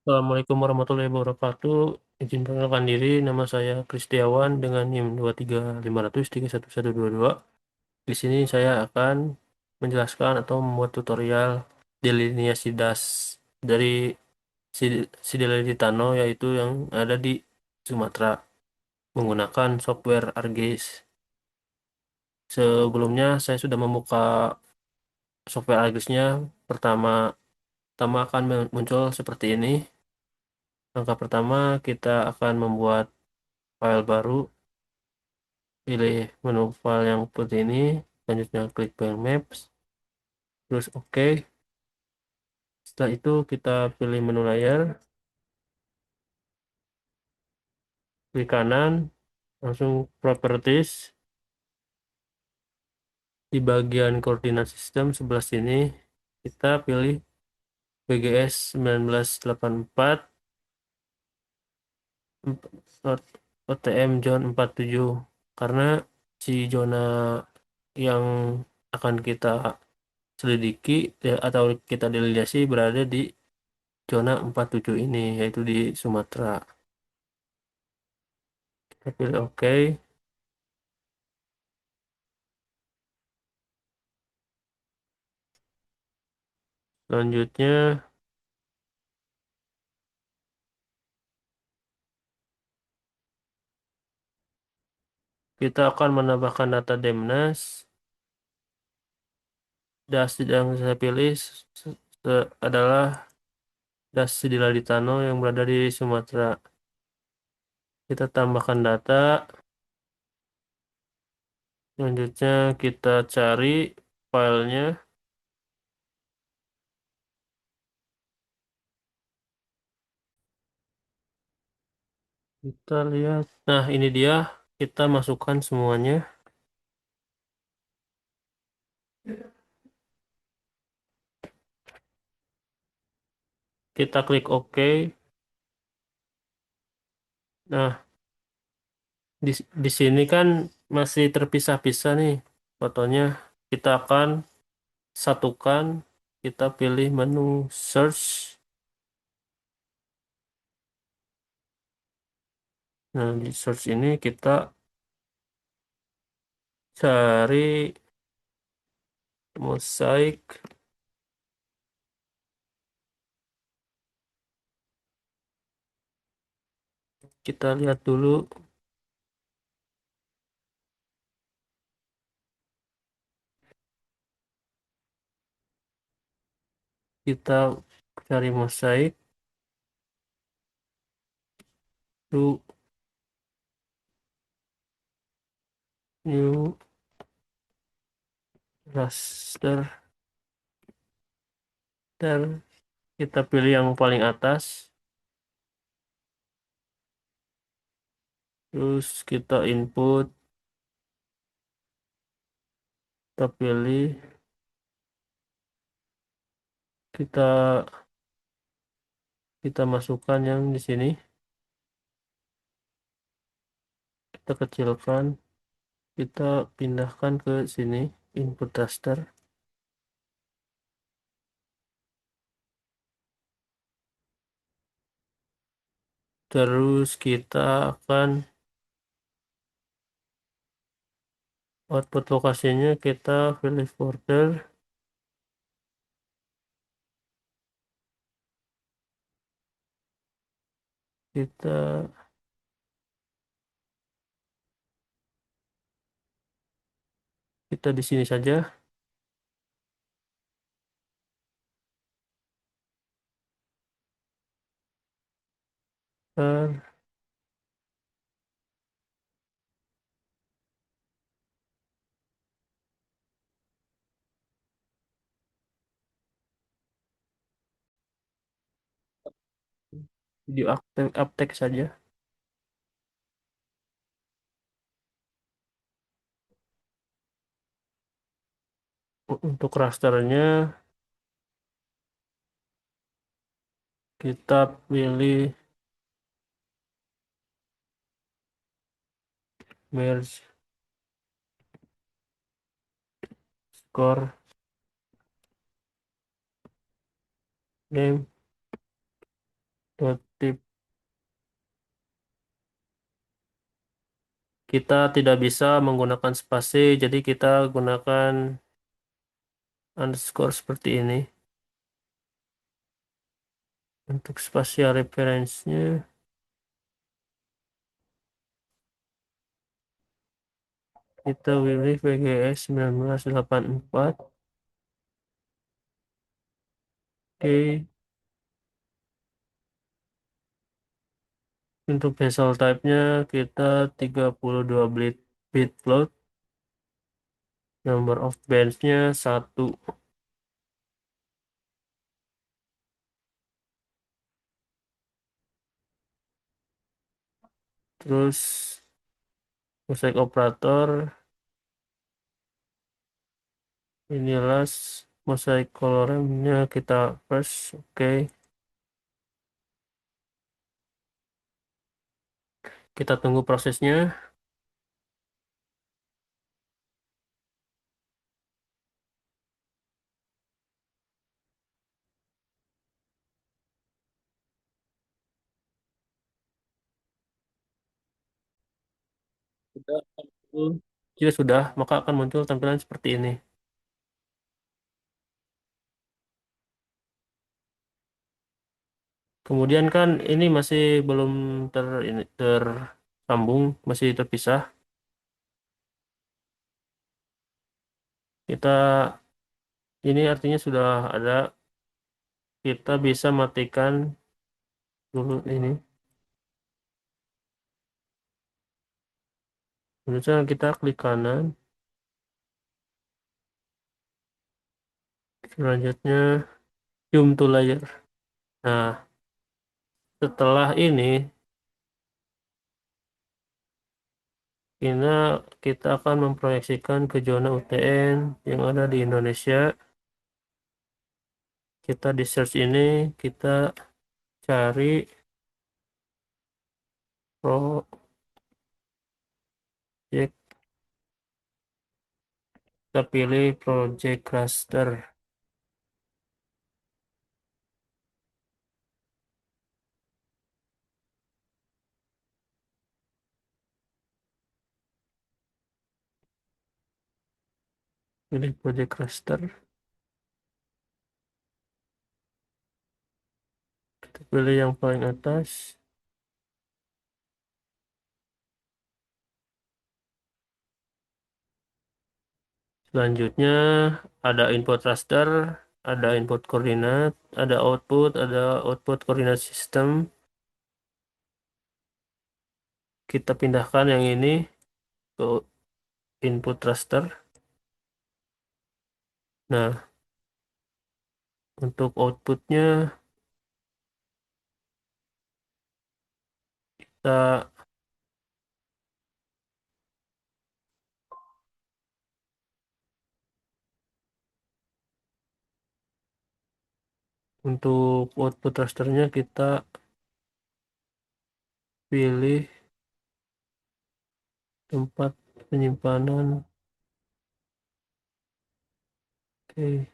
Assalamualaikum warahmatullahi wabarakatuh. Izin perkenalkan diri, nama saya Kristiawan dengan NIM 23500311122. Di sini saya akan menjelaskan atau membuat tutorial delineasi das dari Sidelinea Tano, yaitu yang ada di Sumatera menggunakan software ArcGIS. Sebelumnya saya sudah membuka software ArcGIS-nya. Pertama, pertama akan muncul seperti ini. Langkah pertama kita akan membuat file baru, pilih menu file yang seperti ini, selanjutnya klik file maps, terus oke. Setelah itu kita pilih menu layar, klik kanan, langsung properties. Di bagian koordinat sistem sebelah sini kita pilih BGS 1984 OTM Zone 47, karena si zona yang akan kita selidiki atau kita delegasi berada di zona 47 ini, yaitu di Sumatera. Kita pilih OK. Selanjutnya kita akan menambahkan data Demnas. Das yang saya pilih adalah Das Sidiladitano yang berada di Sumatera. Kita tambahkan data. Selanjutnya kita cari filenya. Kita lihat. Nah, ini dia. Kita masukkan semuanya. Kita klik OK. Nah, di, di sini kan masih terpisah-pisah nih fotonya. Kita akan satukan. Kita pilih menu search. Nah, di search ini kita cari mosaik. Kita lihat dulu. Kita cari mosaik. New, new raster. Dan kita pilih yang paling atas. Terus kita input. Kita pilih. Kita kita masukkan yang di sini. Kita kecilkan. Kita pindahkan ke sini. Input raster. Terus kita akan output lokasinya, kita pilih folder. Kita kita di sini saja. Ntar video uptake saja. Untuk rasternya kita pilih merge score name. dot tip. Kita tidak bisa menggunakan spasi, jadi kita gunakan underscore seperti ini. Untuk spasial reference-nya, kita pilih VGS 1984. Oke, untuk vessel type-nya kita 32 bit float. Number of bands-nya 1. Terus mosaic operator, inilah mosaic colornya kita first. Oke, kita tunggu prosesnya. Sudah muncul. Jika sudah, maka akan muncul tampilan seperti ini. Kemudian kan ini masih belum tersambung, masih terpisah. Kita ini artinya sudah ada. Kita bisa matikan dulu ini. Misalnya kita klik kanan. Selanjutnya zoom to layer. Nah, setelah ini Kita, kita akan memproyeksikan ke zona UTN yang ada di Indonesia. Kita di search ini, kita cari project, kita pilih project cluster. Pilih project cluster. Kita pilih yang paling atas. Selanjutnya ada input raster, ada input koordinat, ada output koordinat sistem. Kita pindahkan yang ini ke input raster. Nah, untuk outputnya kita untuk output rasternya kita pilih tempat penyimpanan. Oke,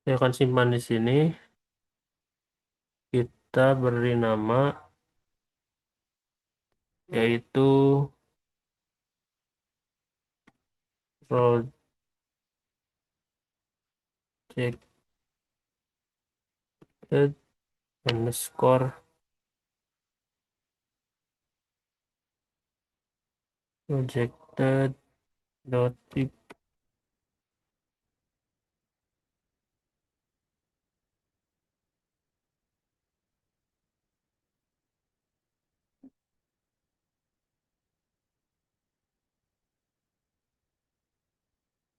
saya akan simpan di sini. Kita beri nama yaitu project underscore projected dot tip.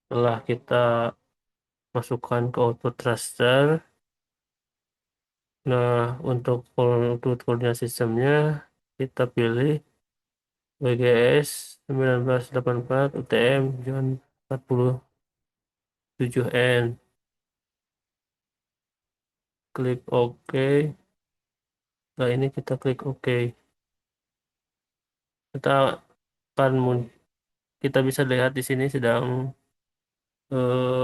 Setelah kita masukkan ke output raster, nah untuk output koordinat sistemnya kita pilih WGS 1984 UTM John 47N. Klik OK. Nah, ini kita klik OK. Kita akan kita bisa lihat di sini sedang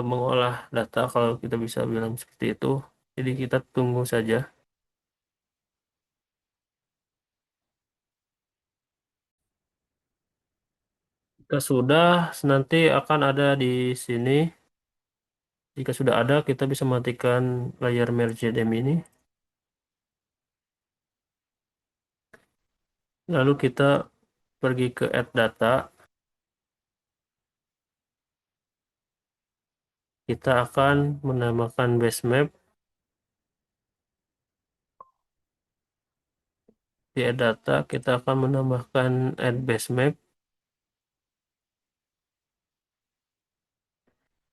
mengolah data kalau kita bisa bilang seperti itu. Jadi kita tunggu saja. Jika sudah, nanti akan ada di sini. Jika sudah ada, kita bisa matikan layar merge DEM ini. Lalu kita pergi ke add data. Kita akan menambahkan base map. Di add data, kita akan menambahkan add base map.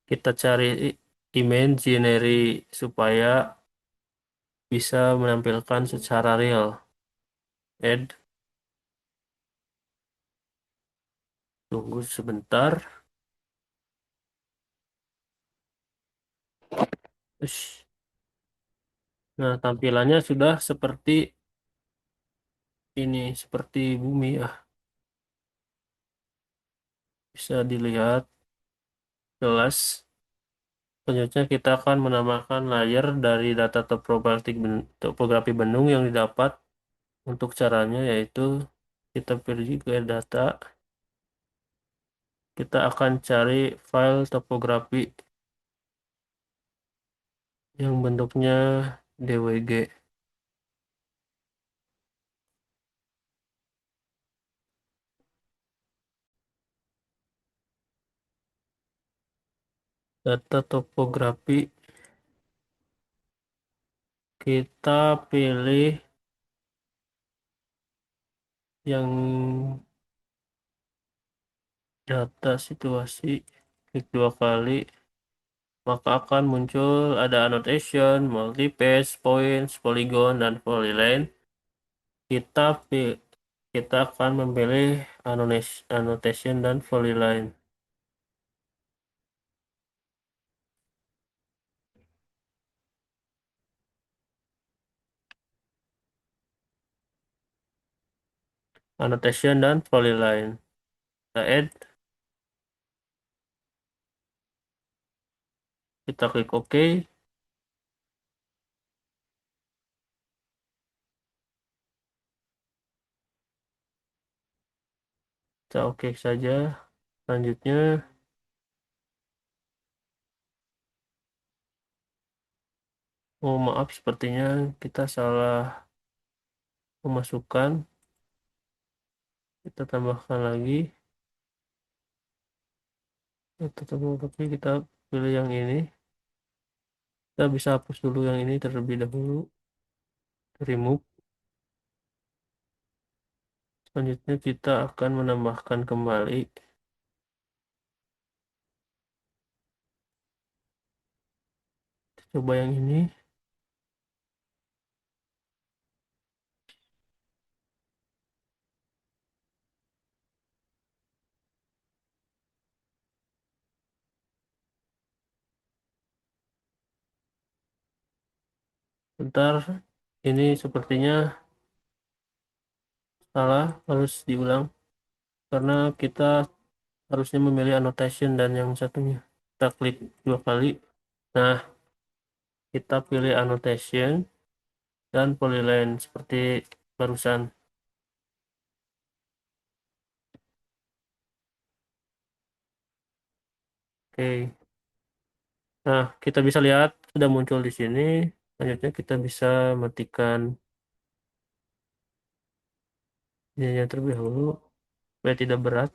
Kita cari imaginary supaya bisa menampilkan secara real. Add, tunggu sebentar. Ush. Nah, tampilannya sudah seperti ini, seperti bumi ya. Bisa dilihat jelas. Selanjutnya kita akan menambahkan layer dari data topografi bendung yang didapat. Untuk caranya yaitu kita pergi ke data, kita akan cari file topografi yang bentuknya DWG. Data topografi kita pilih yang data situasi, klik dua kali, maka akan muncul ada annotation, multipath, points, polygon, dan polyline. Kita pi- kita akan memilih annotation dan polyline. Annotation dan polyline. Kita add, kita klik OK, kita OK saja. Selanjutnya, oh maaf sepertinya kita salah memasukkan. Kita tambahkan lagi. Tapi kita pilih yang ini. Kita bisa hapus dulu yang ini terlebih dahulu. Remove. Selanjutnya kita akan menambahkan kembali. Coba yang ini. Bentar. Ini sepertinya salah. Harus diulang. Karena kita harusnya memilih annotation dan yang satunya. Kita klik dua kali. Nah, kita pilih annotation dan polyline seperti barusan. Oke. Nah, kita bisa lihat sudah muncul di sini. Selanjutnya kita bisa matikan ininya terlebih dahulu supaya tidak berat.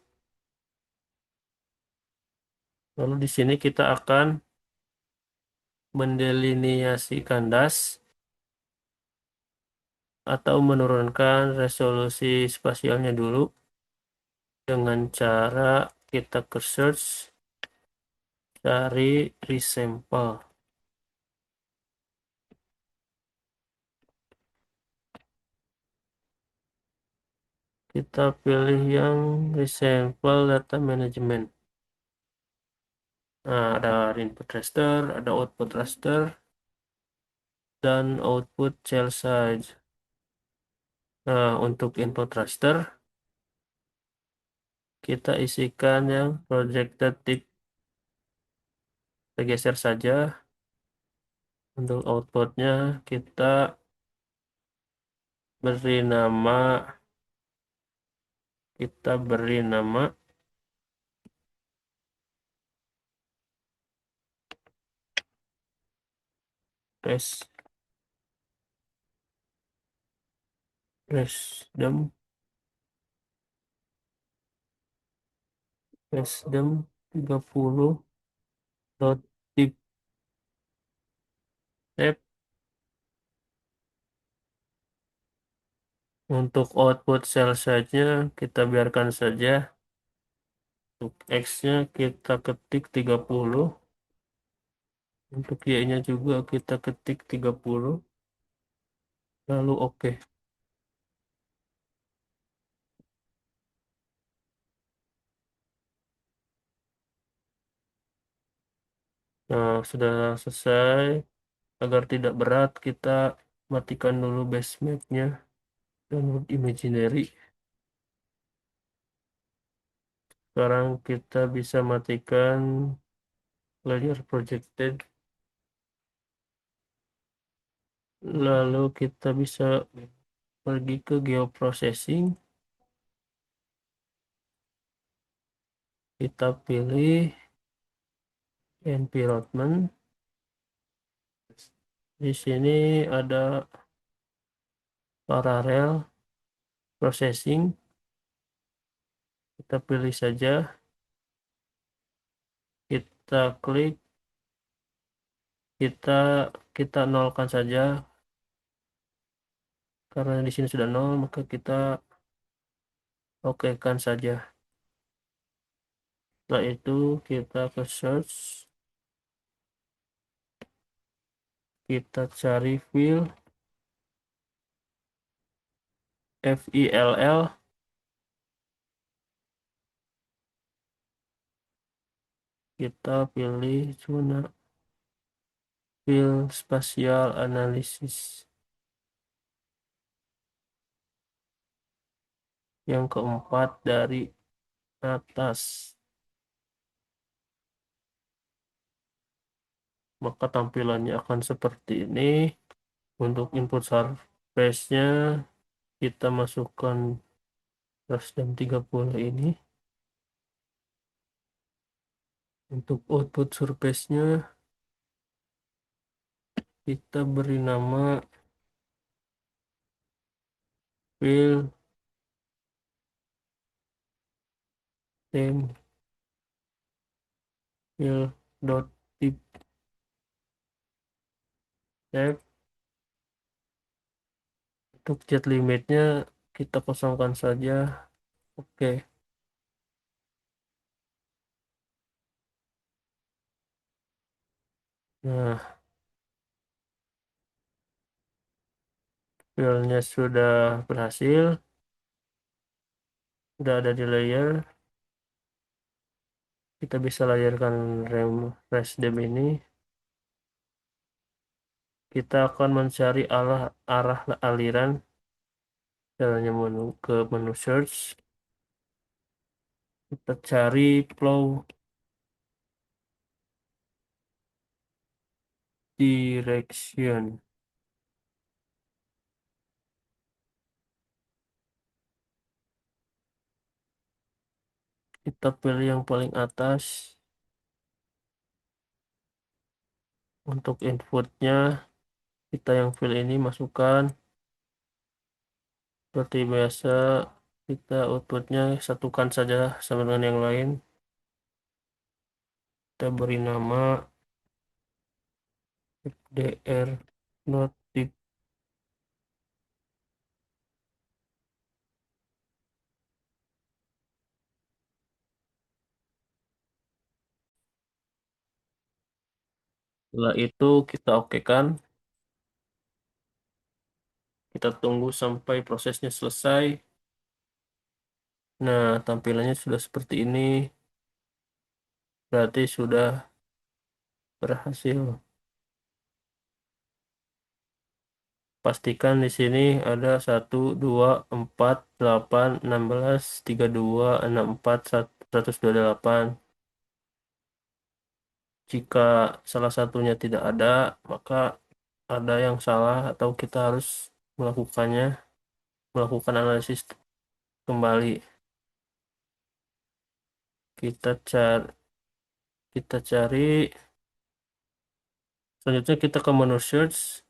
Lalu di sini kita akan mendeliniasi kandas atau menurunkan resolusi spasialnya dulu dengan cara kita ke search, cari resample. Kita pilih yang resample data management. Nah, ada input raster, ada output raster, dan output cell size. Nah, untuk input raster, kita isikan yang projected tip. Kita geser saja. Untuk outputnya kita beri nama, kita beri nama res, resdem, resdem 30 dot tip tab. Untuk output cell size-nya kita biarkan saja. Untuk X-nya kita ketik 30. Untuk Y-nya juga kita ketik 30. Lalu oke. Nah, sudah selesai. Agar tidak berat, kita matikan dulu basemap-nya. Download Imaginary. Sekarang kita bisa matikan layer projected. Lalu kita bisa pergi ke geoprocessing. Kita pilih environment. Di sini ada parallel processing. Kita pilih saja. Kita klik. Kita kita nolkan saja. Karena di sini sudah nol, maka kita okekan saja. Setelah itu kita ke search. Kita cari fill FILL. Kita pilih zona fill spatial analysis. Yang keempat dari atas. Maka tampilannya akan seperti ini. Untuk input surface-nya kita masukkan Raspberry 30 ini. Untuk output surface-nya kita beri nama fill temp fill dot tip tab. Untuk jet limitnya kita kosongkan saja. Oke. Nah, fillnya sudah berhasil. Sudah ada di layer. Kita bisa layarkan rem resdem ini. Kita akan mencari arah aliran. Caranya ke menu search. Kita cari flow direction. Kita pilih yang paling atas. Untuk inputnya kita yang fill ini masukkan. Seperti biasa kita outputnya satukan saja sama dengan yang lain. Kita beri nama fdr notif. Setelah itu kita okekan. Kita tunggu sampai prosesnya selesai. Nah, tampilannya sudah seperti ini. Berarti sudah berhasil. pastikan di sini ada 1, 2, 4, 8, 16, 32, 64, 128. Jika salah satunya tidak ada, maka ada yang salah atau kita harus melakukannya, melakukan analisis kembali. Kita cari, kita cari, selanjutnya kita ke menu search,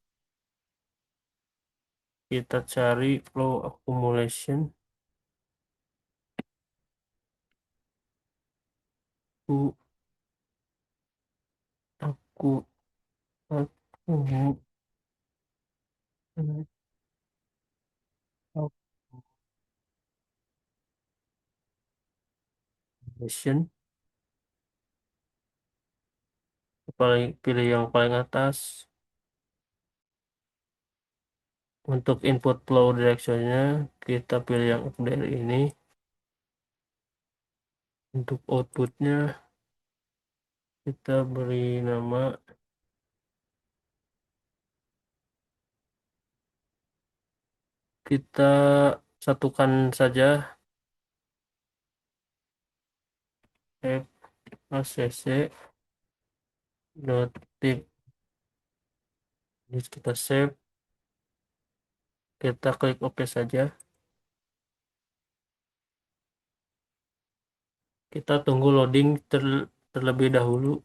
kita cari flow accumulation. Aku, aku, aku, accumulation. Pilih yang paling atas. Untuk input flow directionnya, kita pilih yang dari ini. Untuk outputnya, kita beri nama, kita satukan saja acc dot tip. Jadi kita save, kita klik OK saja. Kita tunggu loading terlebih dahulu.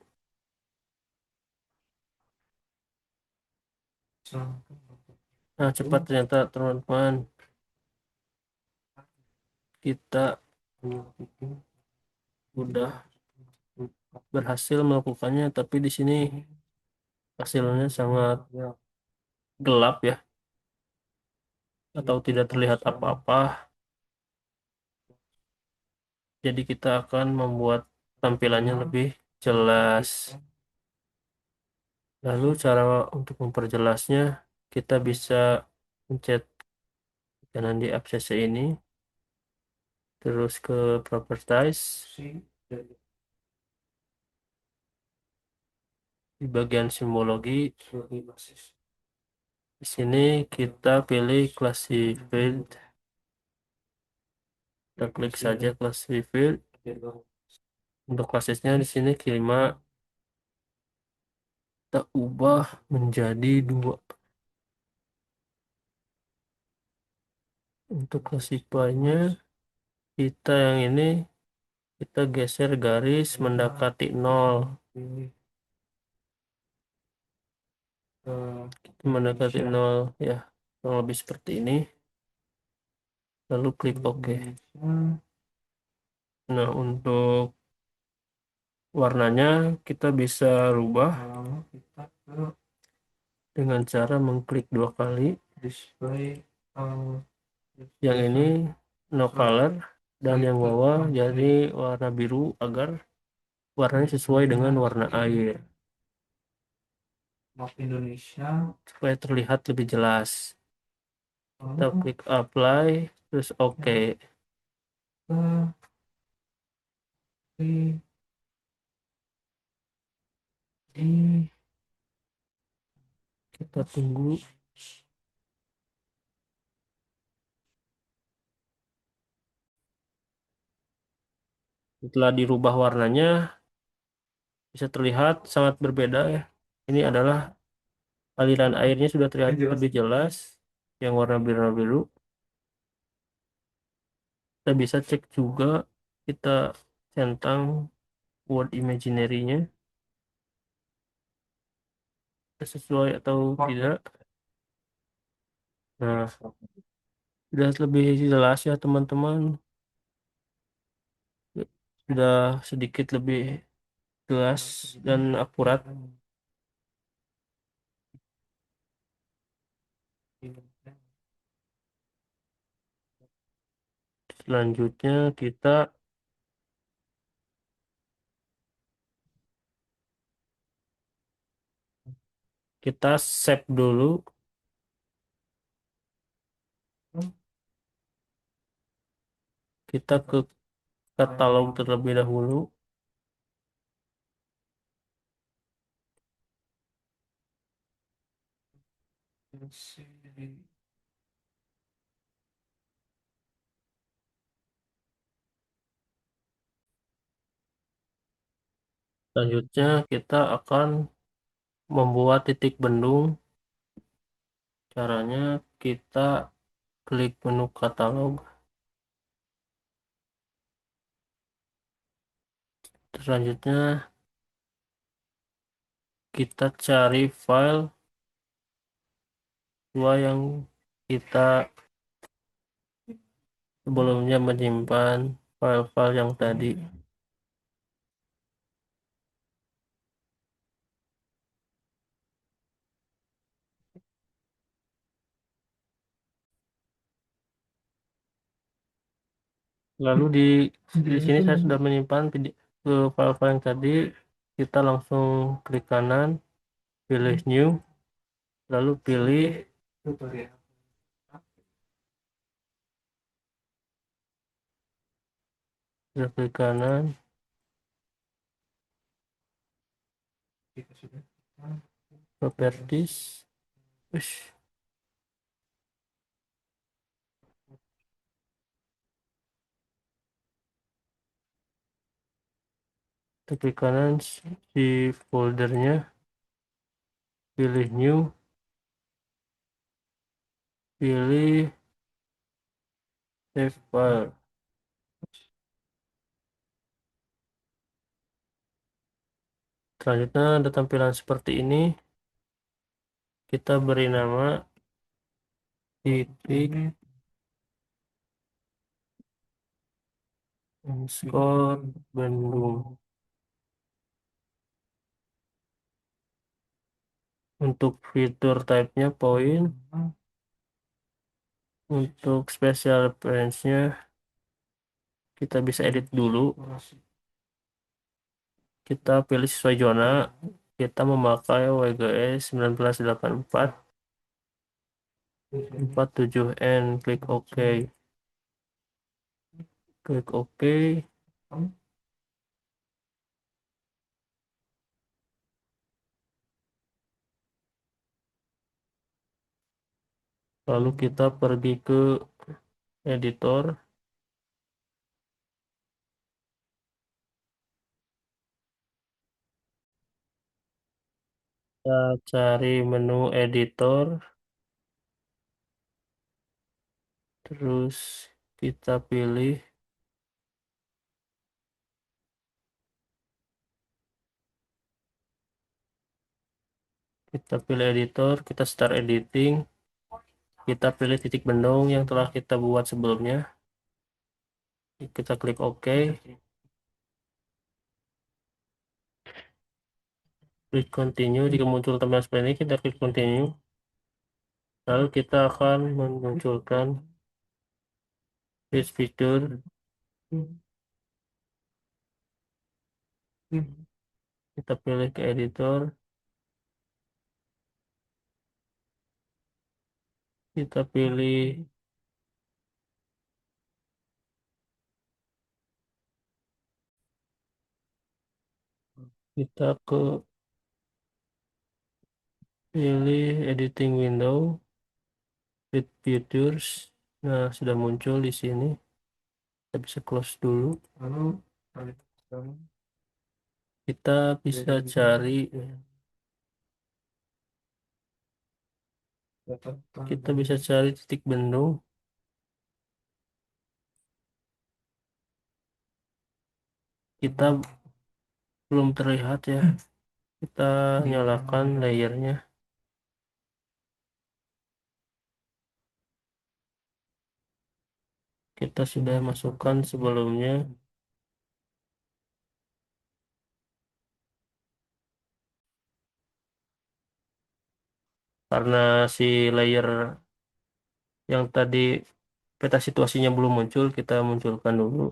Nah, cepat ternyata teman-teman. Kita udah berhasil melakukannya, tapi di sini hasilnya sangat gelap ya, atau tidak terlihat apa-apa. Jadi kita akan membuat tampilannya lebih jelas. Lalu cara untuk memperjelasnya, kita bisa pencet kanan di absen ini, terus ke properties. Di bagian simbologi, di sini kita pilih classified. Kita klik saja classified. Untuk klasisnya di sini kelima, kita ubah menjadi 2. Untuk classify-nya, kita yang ini, kita geser garis mendekati 0. Kita mendekati 0 ya, kurang lebih seperti ini. Lalu klik OK. Nah, untuk warnanya kita bisa rubah dengan cara mengklik 2 kali. Yang ini no color, dan yang bawah jadi warna biru agar warnanya sesuai dengan warna air. Supaya terlihat lebih jelas. Kita klik apply, terus OK. Kita tunggu. Setelah dirubah warnanya, bisa terlihat sangat berbeda ya. Ini adalah aliran airnya sudah terlihat lebih jelas, yang warna biru-biru. Kita bisa cek juga, kita centang word imaginary-nya sesuai atau tidak. Nah, sudah lebih jelas ya teman-teman. Sudah sedikit lebih jelas dan akurat. Selanjutnya kita save dulu. Kita ke katalog terlebih dahulu. Selanjutnya kita akan membuat titik bendung. Caranya kita klik menu katalog. Selanjutnya kita cari file dua yang kita sebelumnya menyimpan file-file yang tadi. Lalu di sini saya sudah menyimpan file-file yang tadi. Kita langsung klik kanan, pilih new, lalu pilih klik kanan, properties, Ush, kita klik kanan di foldernya, pilih new, pilih save file. Selanjutnya ada tampilan seperti ini. Kita beri nama titik underscore Bandung. Untuk fitur type-nya point. Untuk special reference-nya kita bisa edit dulu. Kita pilih sesuai zona. Kita memakai WGS 1984 47N. Klik OK. Klik OK. Lalu kita pergi ke editor. Kita cari menu editor. Terus kita pilih. Kita pilih editor. Kita start editing. Kita pilih titik bendung yang telah kita buat sebelumnya. Kita klik OK. Klik continue. Jika muncul tampilan seperti ini, kita klik continue. Lalu kita akan memunculkan this feature. Kita pilih ke editor. Kita pilih kita ke pilih editing window with features. Nah, sudah muncul di sini. Kita bisa close dulu. Kita bisa cari kita bisa cari titik bendung. Kita belum terlihat ya. Kita nyalakan layernya. Kita sudah masukkan sebelumnya. Karena si layer yang tadi peta situasinya belum muncul, kita munculkan dulu.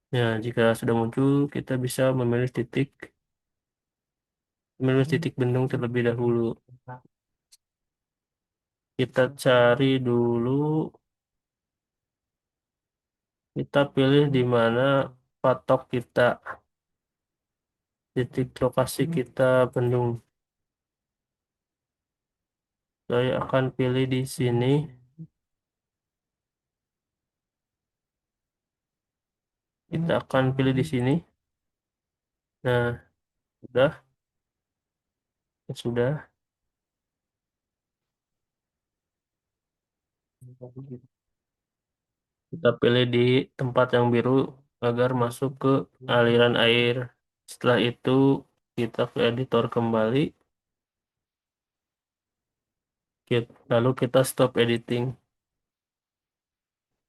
Ya, jika sudah muncul, kita bisa memilih titik bendung terlebih dahulu. Kita cari dulu, kita pilih di mana patok kita, titik lokasi kita bendung. Saya akan pilih di sini. Kita akan pilih di sini. Nah, sudah, sudah. Kita pilih di tempat yang biru agar masuk ke aliran air. Setelah itu kita ke editor kembali. Lalu kita stop editing.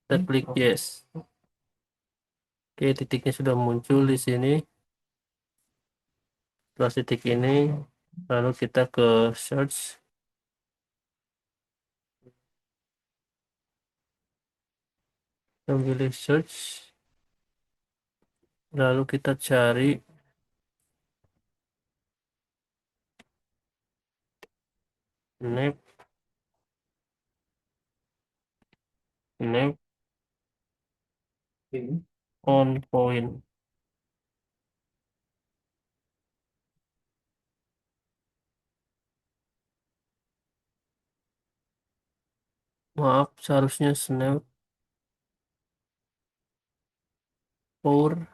Kita klik yes. Oke, titiknya sudah muncul di sini. Setelah titik ini, lalu kita ke search. Kita pilih search. Lalu kita cari nap, nap on point. Maaf, seharusnya snap pour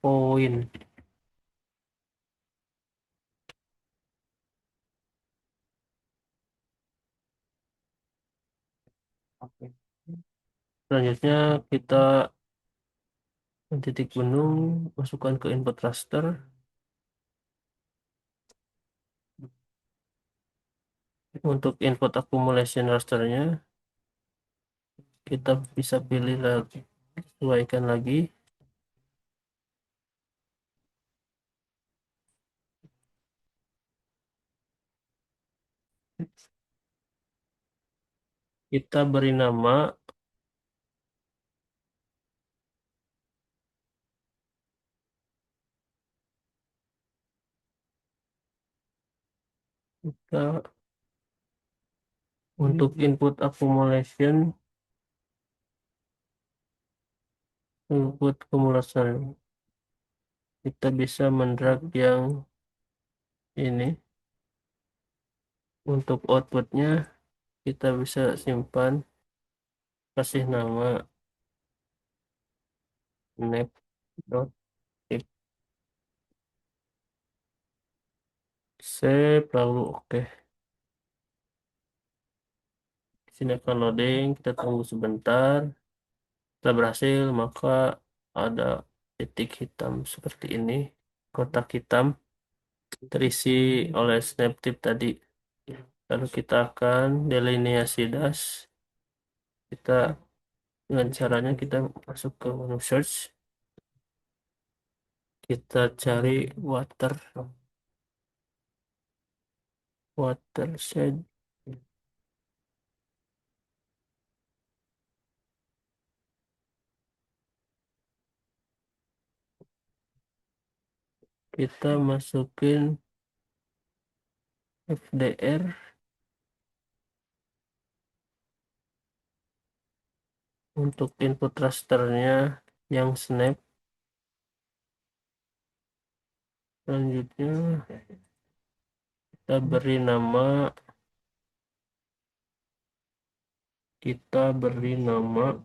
point. Selanjutnya kita titik gunung, masukkan ke input raster. Untuk input accumulation rasternya, kita bisa pilih lagi, sesuaikan lagi. Kita beri nama, kita untuk input accumulation, input accumulation, kita bisa mendrag yang ini. Untuk outputnya, kita bisa simpan, kasih nama nap.tip. Save, lalu oke. Sini akan loading, kita tunggu sebentar. Setelah berhasil, maka ada titik hitam seperti ini, kotak hitam terisi oleh snap tip tadi. Lalu kita akan delineasi dash. Kita dengan caranya kita masuk ke menu search, kita cari watershed. Kita masukin FDR untuk input rasternya yang snap. Selanjutnya kita beri nama, kita beri nama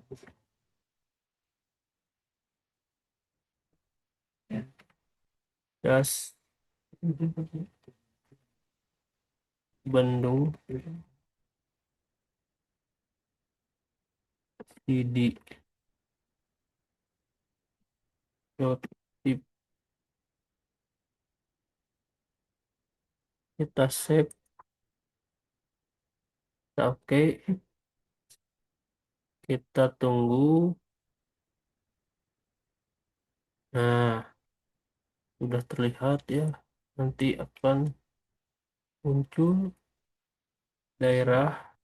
das Bandung CD dot tip. Kita save, kita oke, kita tunggu. Nah, sudah terlihat ya, nanti akan muncul daerah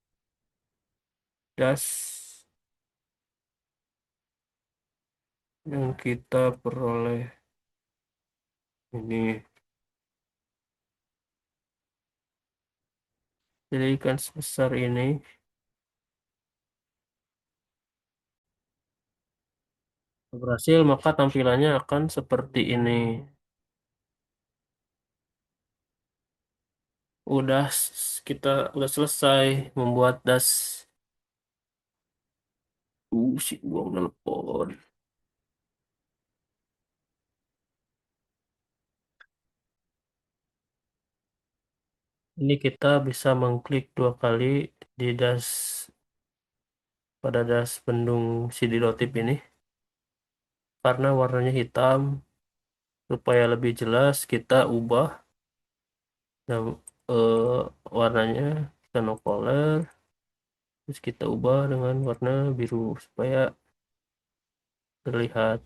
das yang kita peroleh ini. Jadi kan sebesar ini. Berhasil, maka tampilannya akan seperti ini. Kita udah selesai membuat das. Si buang telepon. Ini kita bisa mengklik dua kali di das pada das pendung CD rotip ini karena warnanya hitam. Supaya lebih jelas kita ubah yang warnanya, kita no color, terus kita ubah dengan warna biru supaya terlihat.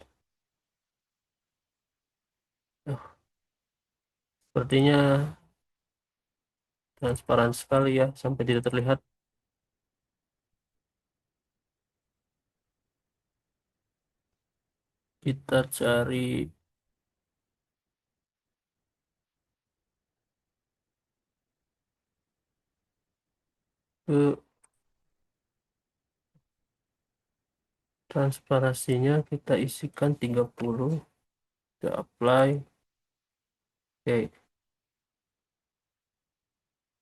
Sepertinya transparan sekali ya sampai tidak terlihat. Kita cari ke transparansinya, kita isikan 30, kita apply. Oke,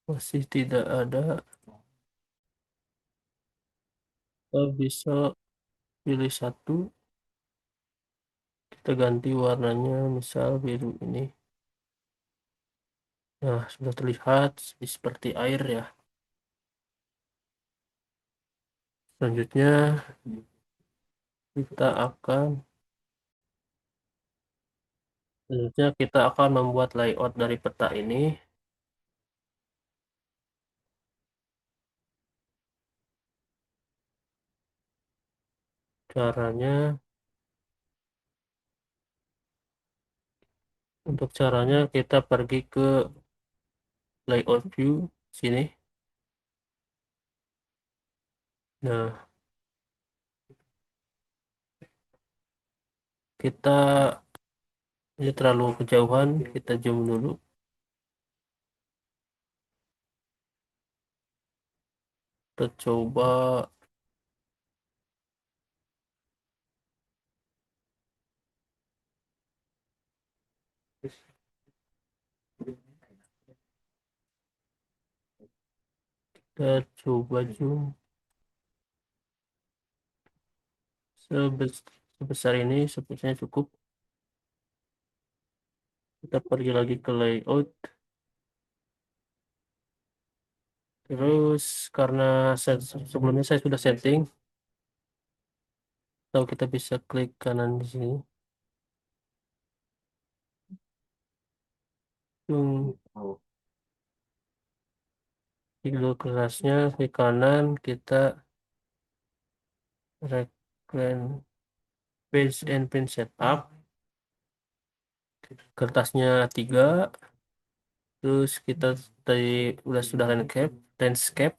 masih tidak ada. Kita bisa pilih satu, kita ganti warnanya misal biru ini. Nah, sudah terlihat seperti air ya. Selanjutnya kita akan membuat layout dari peta ini. Caranya, untuk caranya kita pergi ke layout view sini. Nah, kita ini terlalu kejauhan, kita zoom dulu. Kita coba zoom sebesar ini, sepertinya cukup. Kita pergi lagi ke layout. Terus karena sebelumnya saya sudah setting, atau kita bisa klik kanan di sini. Hmm, Klik kerasnya ke kanan, kita recline page and print setup. Kertasnya 3, terus kita tadi sudah landscape,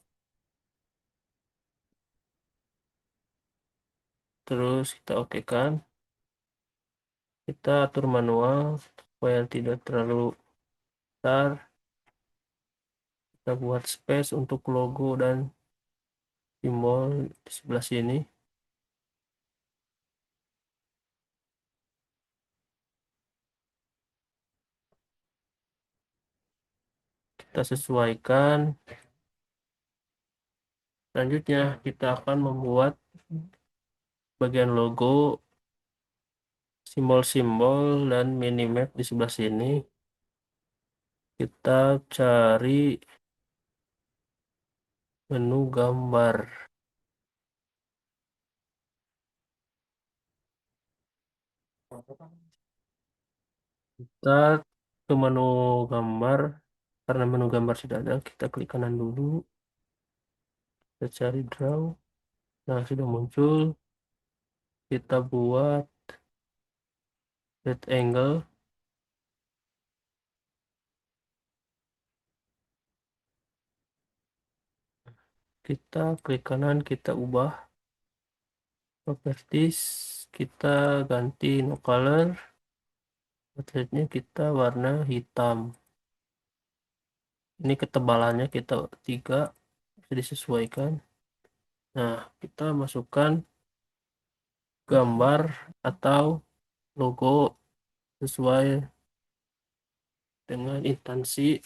terus kita oke kan. Kita atur manual supaya tidak terlalu besar. Kita buat space untuk logo dan simbol di sebelah sini. Kita sesuaikan. Selanjutnya kita akan membuat bagian logo, simbol-simbol, dan minimap di sebelah sini. Kita cari menu gambar. Kita ke menu gambar. Karena menu gambar sudah ada, kita klik kanan dulu. Kita cari draw. Nah, sudah muncul. Kita buat rectangle. Kita klik kanan, kita ubah properties. Kita ganti no color. Outletnya kita warna hitam. Ini ketebalannya kita 3, bisa disesuaikan. Nah, kita masukkan gambar atau logo sesuai dengan instansi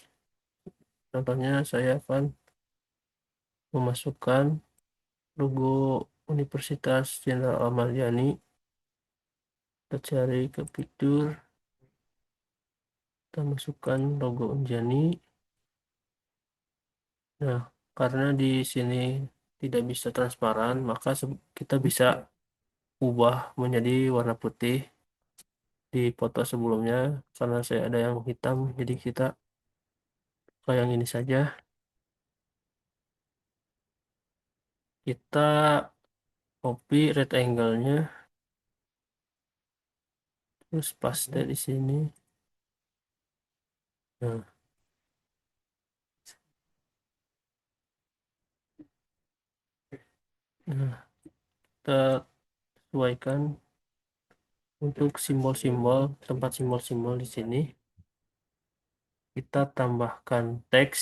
Contohnya saya akan memasukkan logo Universitas Jenderal Ahmad Yani. Kita cari ke picture, kita masukkan logo Unjani. Nah, karena di sini tidak bisa transparan, maka kita bisa ubah menjadi warna putih di foto sebelumnya. Karena saya ada yang hitam, jadi kita pakai yang ini saja. Kita copy rectangle-nya, terus paste di sini. Nah, nah, kita sesuaikan untuk simbol-simbol, tempat simbol-simbol di sini. Kita tambahkan teks,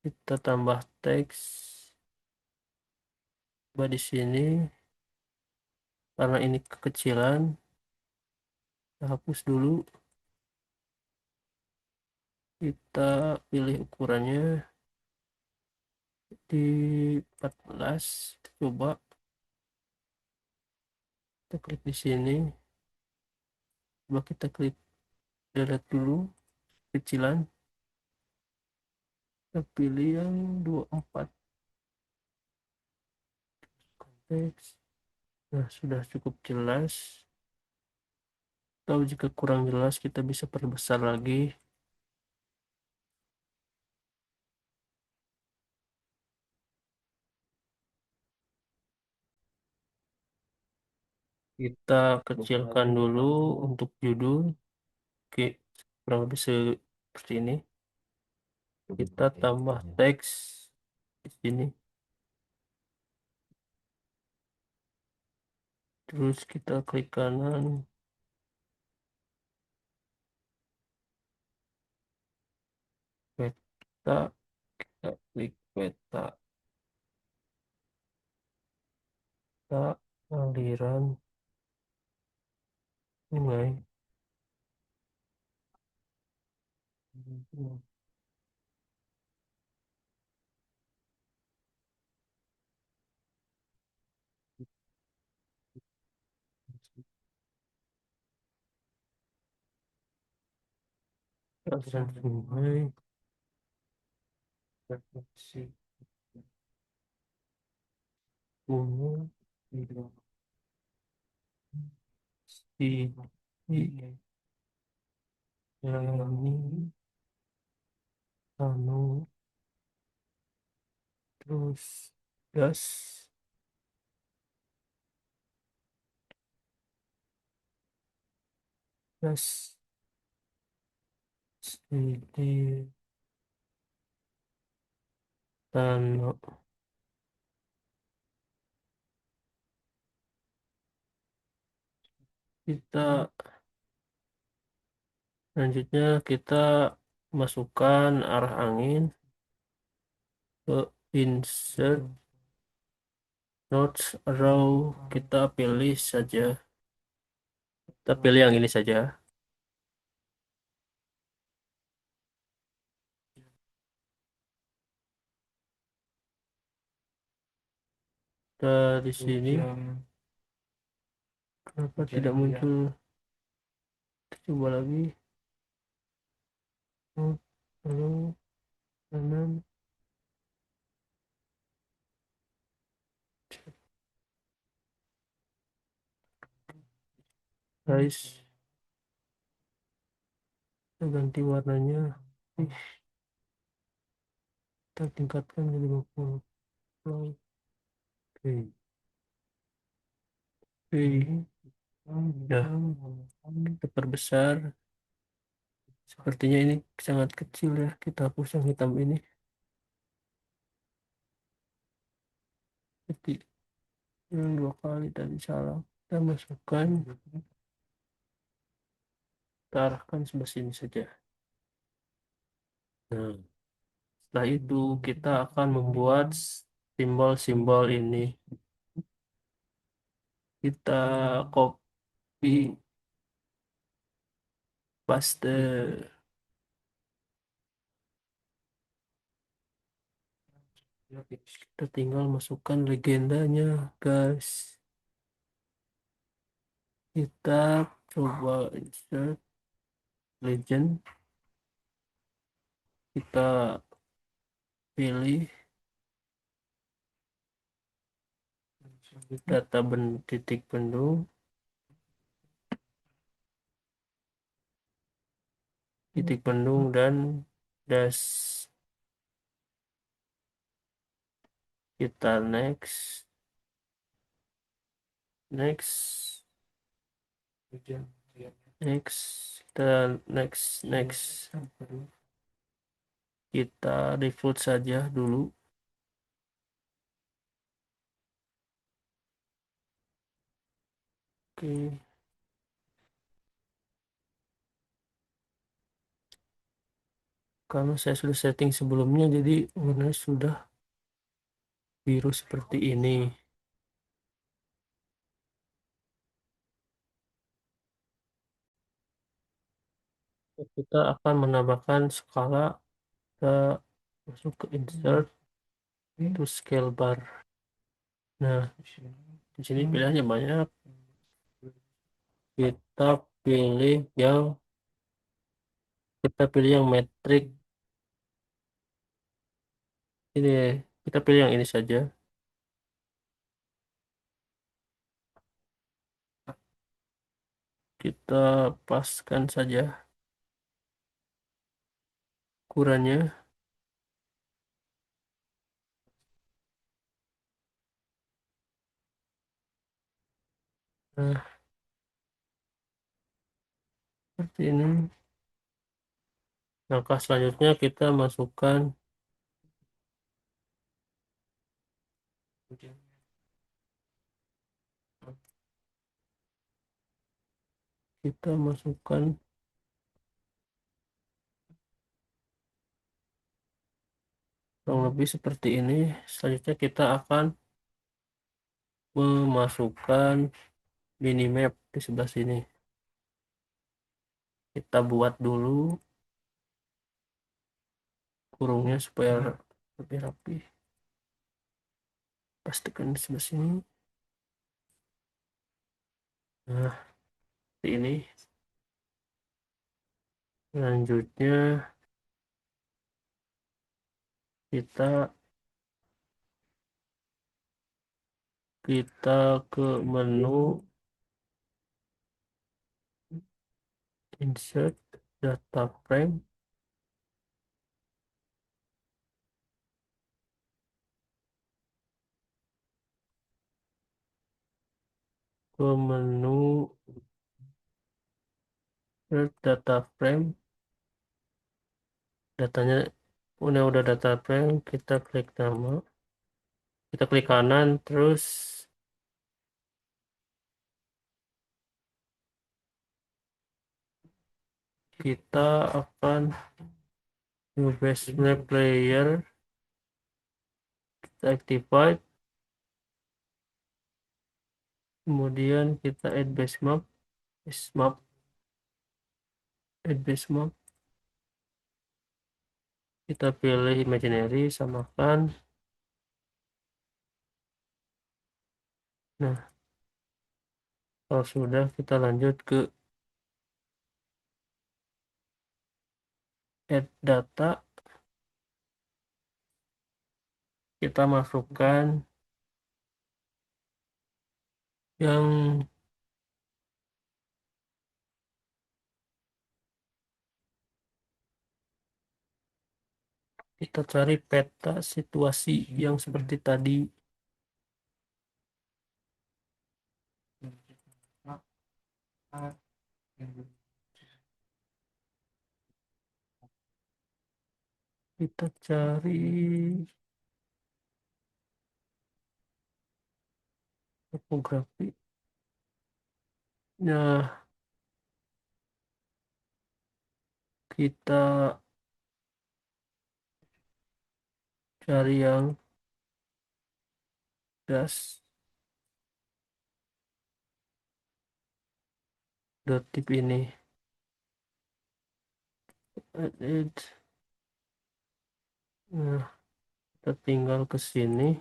kita tambah teks. Coba di sini, karena ini kekecilan, kita hapus dulu. Kita pilih ukurannya di 14. Coba kita klik di sini. Coba kita klik delete dulu kecilan. Kita pilih yang 24 konteks. Nah, sudah cukup jelas. Atau jika kurang jelas, kita bisa perbesar lagi. Kita kecilkan dulu untuk judul. Oke, kurang lebih seperti ini. Kita tambah teks di sini. Terus kita klik kanan. Peta. Kita klik peta. Peta aliran sungai. Aliran sungai. Refleksi gunung. Di jalani anu terus gas gas di tanah. Kita selanjutnya kita masukkan arah angin ke insert notes arrow. Kita pilih saja, kita pilih yang ini saja. Kita di sini kenapa tidak muncul? Kita coba lagi. Note arrow kanan. Guys, kita ganti warnanya. Ih, kita tingkatkan jadi 50. Oke. Oke. Nah, kita perbesar. Sepertinya ini sangat kecil ya. Kita hapus yang hitam ini. Jadi yang dua kali tadi salah. Kita masukkan, kita arahkan sebelah sini saja. Nah, setelah itu kita akan membuat simbol-simbol ini. Kita copy, paste. Kita tinggal masukkan legendanya, guys. Kita coba insert legend. Kita pilih data titik bendung, dan dash. Kita next, next, next, kita next, next. Kita default saja dulu. Oke. Karena saya sudah setting sebelumnya, jadi warnanya sudah biru seperti ini. Kita akan menambahkan skala. Kita masuk ke insert, itu scale bar. Nah, di sini pilihannya banyak. Kita pilih yang kita pilih yang metrik ini. Kita pilih yang ini saja. Kita paskan saja ukurannya. Nah, seperti ini. Langkah selanjutnya kita masukkan, kita masukkan kurang lebih seperti ini. Selanjutnya kita akan memasukkan minimap di sebelah sini. Kita buat dulu kurungnya supaya lebih rapi. Pastikan di sebelah sini. Nah, seperti ini. Selanjutnya kita kita ke menu insert data frame, ke menu insert data frame. Datanya udah data frame, kita klik nama, kita klik kanan, terus kita akan new base map player, kita activate, kemudian kita add base map, base map, add base map, kita pilih imaginary, samakan. Nah, kalau sudah, kita lanjut ke add data. Kita masukkan yang kita cari peta situasi yang seperti tadi. Kita cari topografi. Nah, kita cari yang gas dot tip ini. Add it. Nah, Kita tinggal ke sini.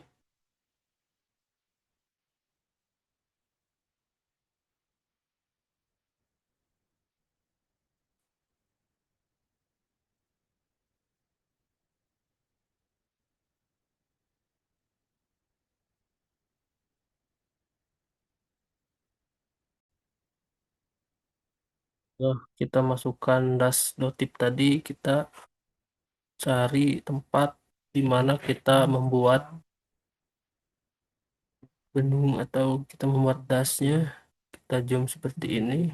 Nah, kita masukkan das dotip tadi, kita cari tempat di mana kita membuat bendung atau kita membuat dasnya. Kita zoom seperti ini.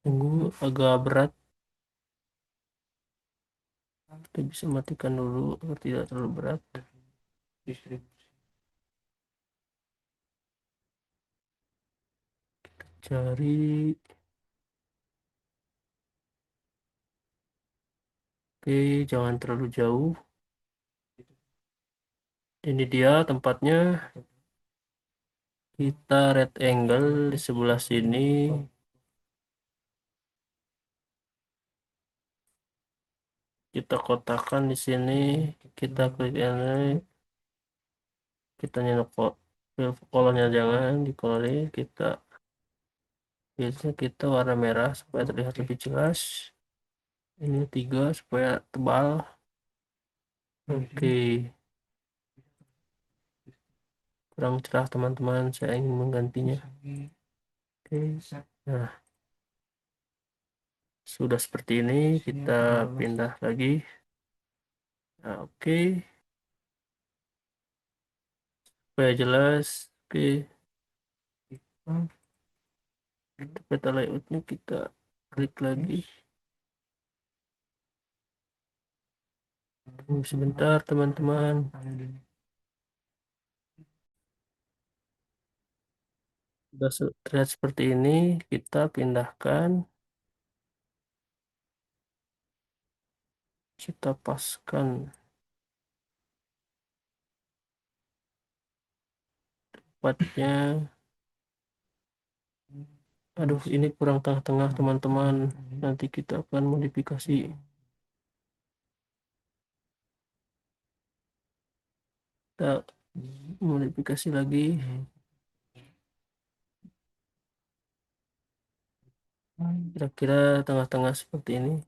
Tunggu agak berat. Kita bisa matikan dulu agar tidak terlalu berat. Cari. Oke, jangan terlalu jauh. Ini dia tempatnya. Kita red angle di sebelah sini. Kita kotakan di sini. Kita klik ini. Kita nyelok kolornya jangan di color ini. Kita biasanya kita warna merah supaya terlihat lebih jelas. Ini 3 supaya tebal. Oke, kurang cerah teman-teman. Saya ingin menggantinya. Oke, nah sudah seperti ini. Kita pindah lagi. Nah, oke, supaya jelas. Oke, peta layoutnya kita klik lagi. Tunggu sebentar teman-teman. Sudah terlihat seperti ini. Kita pindahkan. Kita paskan tempatnya. Aduh, ini kurang tengah-tengah teman-teman. Nanti kita akan modifikasi. Kita modifikasi lagi. Kira-kira tengah-tengah seperti ini.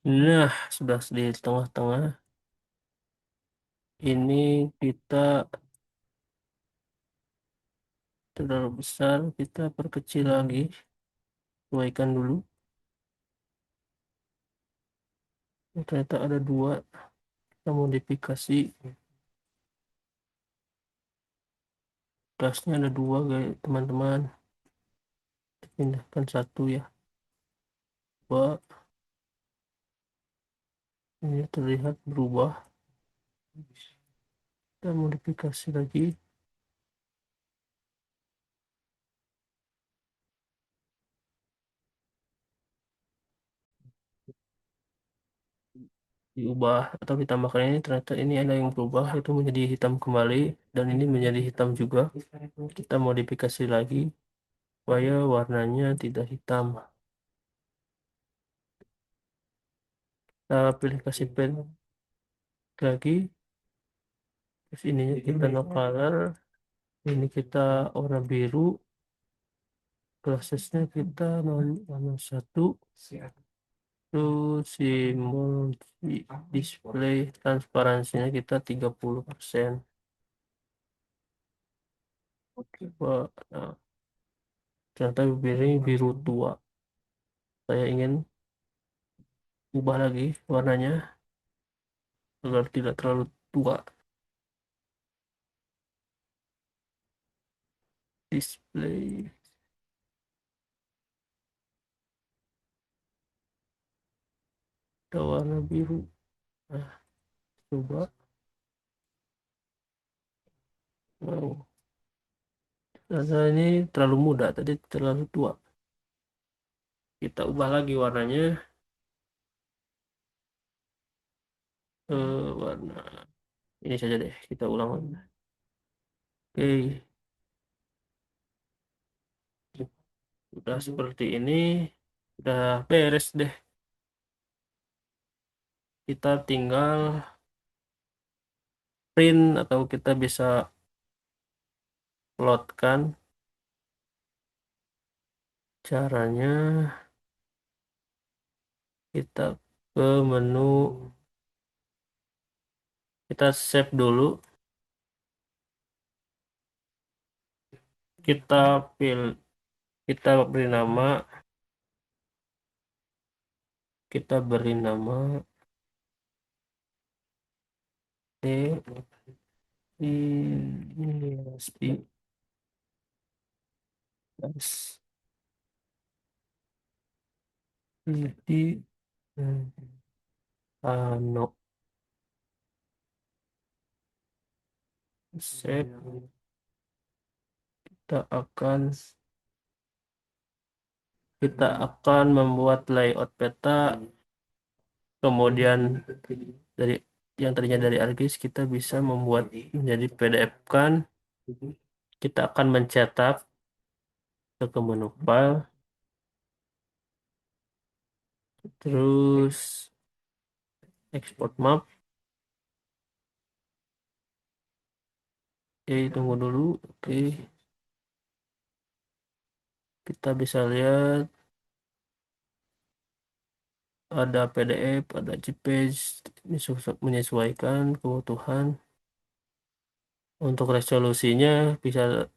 Nah, sudah di tengah-tengah. Ini kita terlalu besar. Kita perkecil lagi. Sesuaikan dulu. Oh, ternyata ada dua. Kita modifikasi. Gasnya ada dua, guys, teman-teman. Pindahkan satu ya. Dua. Ini terlihat berubah. Kita modifikasi lagi. Diubah atau ditambahkan ini, ternyata ini ada yang berubah, itu menjadi hitam kembali dan ini menjadi hitam juga. Kita modifikasi lagi supaya warnanya tidak hitam. Kita pilih kasih pen lagi. Terus ininya kita no color. Ini kita warna biru. Glassesnya kita warna satu. Terus simbol display transparansinya kita 30%. Coba, nah, ternyata biru biru tua. Saya ingin ubah lagi warnanya agar tidak terlalu tua. Display ada warna biru. Nah, coba. Wow. Rasa ini terlalu muda, tadi terlalu tua. Kita ubah lagi warnanya ke warna ini saja deh. Kita ulang lagi. Oke, Udah seperti ini, udah beres deh. Kita tinggal print atau kita bisa loadkan. Caranya kita ke menu, kita save dulu, kita pilih, kita beri nama, kita beri nama D I S P S I D Ano save. Kita akan membuat layout peta, kemudian dari yang tadinya dari ArcGIS kita bisa membuat menjadi PDF kan. Kita akan mencetak ke menu file, terus export map. Oke, tunggu dulu. Oke, kita bisa lihat ada PDF, ada JPEG, menyesuaikan kebutuhan. Untuk resolusinya bisa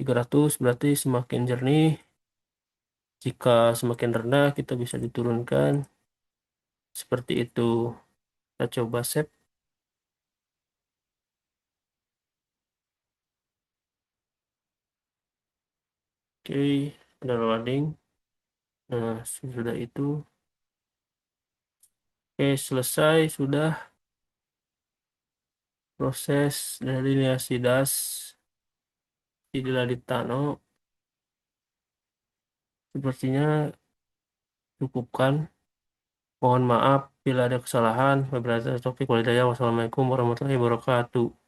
300, berarti semakin jernih. Jika semakin rendah, kita bisa diturunkan. Seperti itu. Kita coba save. Oke, ada loading. Nah, sudah itu. Oke, selesai. Sudah proses delineasi das di Laditano. Sepertinya cukupkan. Mohon maaf bila ada kesalahan. Wabillahi taufiq walhidayah. Wassalamualaikum warahmatullahi wabarakatuh.